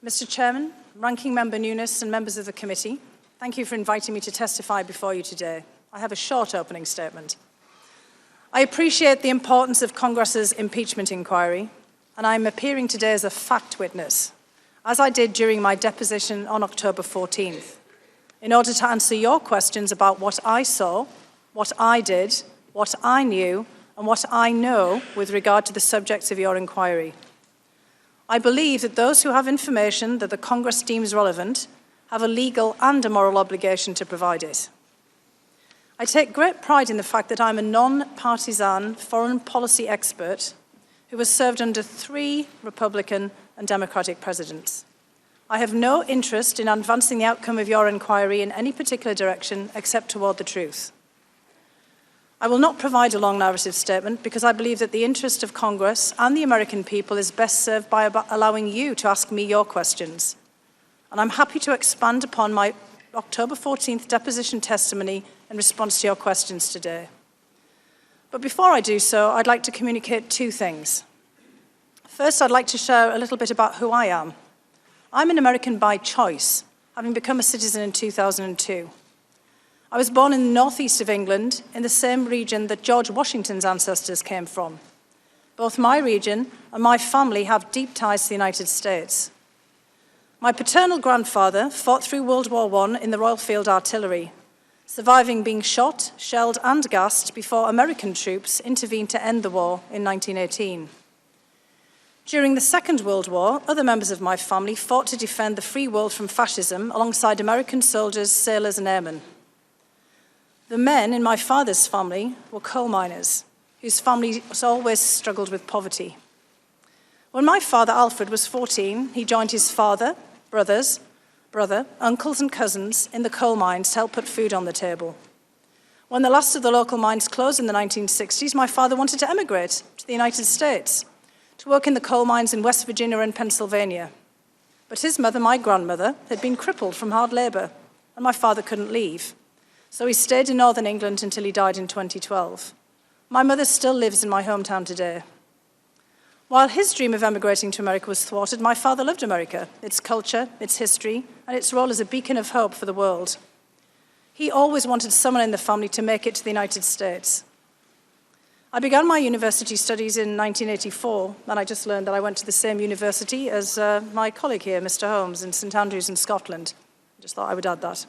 Mr. Chairman, Ranking Member Nunes and members of the committee, thank you for inviting me to testify before you today. I have a short opening statement. I appreciate the importance of Congress's impeachment inquiry, and I am appearing today as a fact witness, as I did during my deposition on October 14th, in order to answer your questions about what I saw, what I did, what I knew, and what I know with regard to the subjects of your inquiry. I believe that those who have information that the Congress deems relevant have a legal and a moral obligation to provide it. I take great pride in the fact that I'm a non-partisan foreign policy expert who has served under 3 Republican and Democratic presidents. I have no interest in advancing the outcome of your inquiry in any particular direction except toward the truth. I will not provide a long narrative statement because I believe that the interest of Congress and the American people is best served by allowing you to ask me your questions. And I'm happy to expand upon my October 14th deposition testimony in response to your questions today. But before I do so, I'd like to communicate 2 things. First, I'd like to share a little bit about who I am. I'm an American by choice, having become a citizen in 2002. I was born in the northeast of England, in the same region that George Washington's ancestors came from. Both my region and my family have deep ties to the United States. My paternal grandfather fought through World War I in the Royal Field Artillery, surviving being shot, shelled and gassed before American troops intervened to end the war in 1918. During the Second World War, other members of my family fought to defend the free world from fascism alongside American soldiers, sailors and airmen. The men in my father's family were coal miners, whose families always struggled with poverty. When my father, Alfred, was 14, he joined his father, brother, uncles and cousins in the coal mines to help put food on the table. When the last of the local mines closed in the 1960s, my father wanted to emigrate to the United States to work in the coal mines in West Virginia and Pennsylvania. But his mother, my grandmother, had been crippled from hard labor, and my father couldn't leave. So he stayed in northern England until he died in 2012. My mother still lives in my hometown today. While his dream of emigrating to America was thwarted, my father loved America, its culture, its history, and its role as a beacon of hope for the world. He always wanted someone in the family to make it to the United States. I began my university studies in 1984, and I just learned that I went to the same university as my colleague here, Mr. Holmes, in St Andrews in Scotland. I just thought I would add that.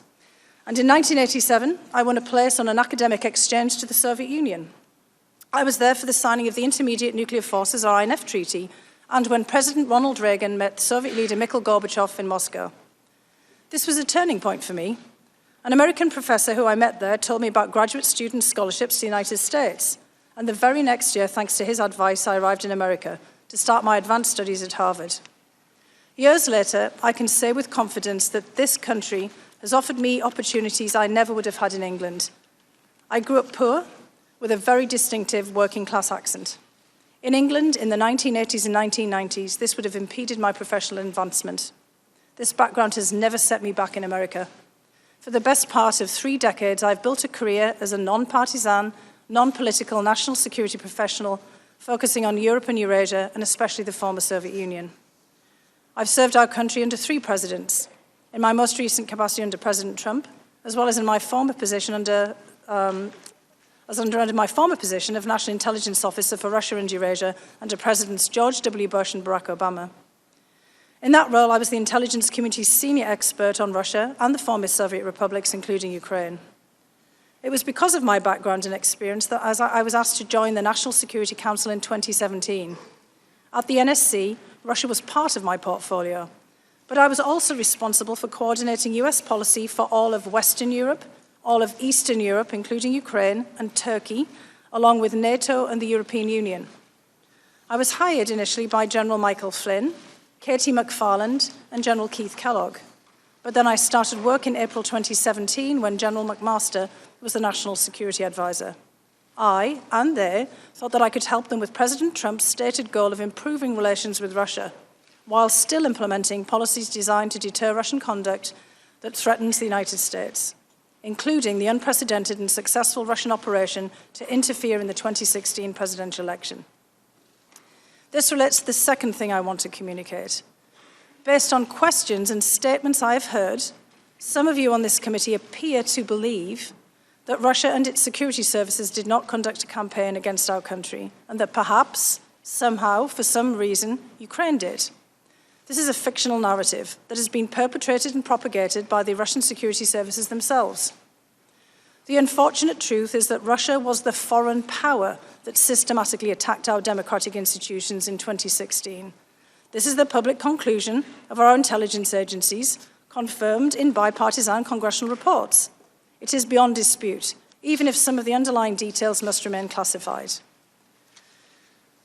And in 1987, I won a place on an academic exchange to the Soviet Union. I was there for the signing of the Intermediate Nuclear Forces, or INF Treaty, and when President Ronald Reagan met Soviet leader Mikhail Gorbachev in Moscow. This was a turning point for me. An American professor who I met there told me about graduate student scholarships to the United States, and the very next year, thanks to his advice, I arrived in America to start my advanced studies at Harvard. Years later, I can say with confidence that this country has offered me opportunities I never would have had in England. I grew up poor, with a very distinctive working-class accent. In England, in the 1980s and 1990s, this would have impeded my professional advancement. This background has never set me back in America. For the best part of 3 decades, I've built a career as a non-partisan, non-political national security professional, focusing on Europe and Eurasia, and especially the former Soviet Union. I've served our country under 3 presidents, in my most recent capacity under President Trump, as well as in my former position under my former position of National Intelligence Officer for Russia and Eurasia under Presidents George W. Bush and Barack Obama. In that role, I was the intelligence community's senior expert on Russia and the former Soviet republics, including Ukraine. It was because of my background and experience that I was asked to join the National Security Council in 2017. At the NSC, Russia was part of my portfolio, but I was also responsible for coordinating US policy for all of Western Europe, all of Eastern Europe, including Ukraine and Turkey, along with NATO and the European Union. I was hired initially by General Michael Flynn, Katie McFarland, and General Keith Kellogg. But then I started work in April 2017 when General McMaster was the National Security Advisor. I, and they, thought that I could help them with President Trump's stated goal of improving relations with Russia, while still implementing policies designed to deter Russian conduct that threatens the United States, including the unprecedented and successful Russian operation to interfere in the 2016 presidential election. This relates to the second thing I want to communicate. Based on questions and statements I have heard, some of you on this committee appear to believe that Russia and its security services did not conduct a campaign against our country, and that perhaps, somehow, for some reason, Ukraine did. This is a fictional narrative that has been perpetrated and propagated by the Russian security services themselves. The unfortunate truth is that Russia was the foreign power that systematically attacked our democratic institutions in 2016. This is the public conclusion of our intelligence agencies, confirmed in bipartisan congressional reports. It is beyond dispute, even if some of the underlying details must remain classified.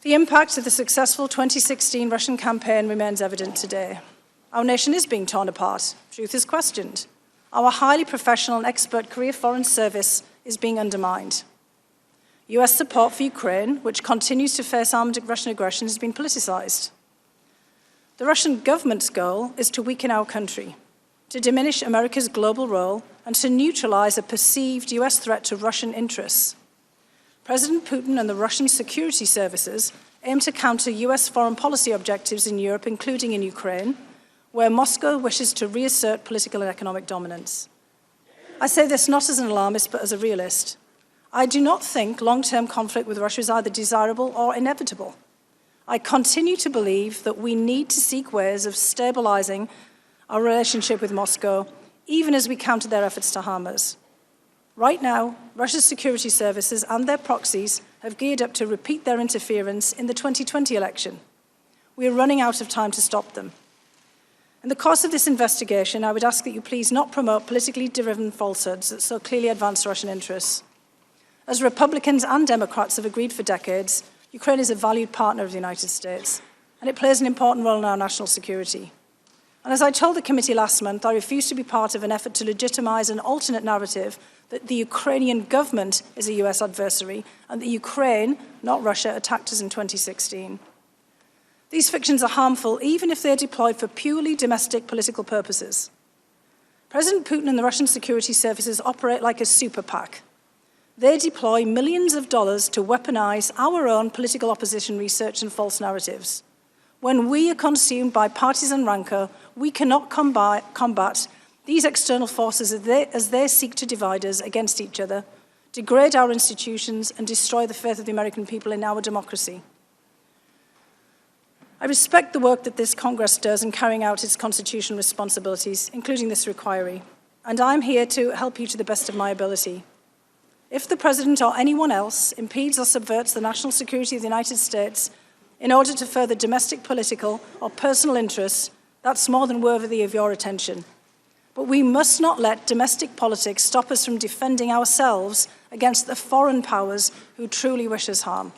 The impact of the successful 2016 Russian campaign remains evident today. Our nation is being torn apart. Truth is questioned. Our highly professional and expert career foreign service is being undermined. US support for Ukraine, which continues to face armed Russian aggression, has been politicized. The Russian government's goal is to weaken our country, to diminish America's global role, and to neutralize a perceived US threat to Russian interests. President Putin and the Russian security services aim to counter US foreign policy objectives in Europe, including in Ukraine, where Moscow wishes to reassert political and economic dominance. I say this not as an alarmist, but as a realist. I do not think long-term conflict with Russia is either desirable or inevitable. I continue to believe that we need to seek ways of stabilizing our relationship with Moscow, even as we counter their efforts to harm us. Right now, Russia's security services and their proxies have geared up to repeat their interference in the 2020 election. We are running out of time to stop them. In the course of this investigation, I would ask that you please not promote politically driven falsehoods that so clearly advance Russian interests. As Republicans and Democrats have agreed for decades, Ukraine is a valued partner of the United States, and it plays an important role in our national security. And as I told the committee last month, I refuse to be part of an effort to legitimize an alternate narrative that the Ukrainian government is a US adversary and that Ukraine, not Russia, attacked us in 2016. These fictions are harmful even if they are deployed for purely domestic political purposes. President Putin and the Russian security services operate like a super PAC. They deploy millions of dollars to weaponize our own political opposition research and false narratives. When we are consumed by partisan rancor, we cannot combat these external forces as they seek to divide us against each other, degrade our institutions, and destroy the faith of the American people in our democracy. I respect the work that this Congress does in carrying out its constitutional responsibilities, including this inquiry, and I'm here to help you to the best of my ability. If the President or anyone else impedes or subverts the national security of the United States in order to further domestic political or personal interests, that's more than worthy of your attention. But we must not let domestic politics stop us from defending ourselves against the foreign powers who truly wish us harm.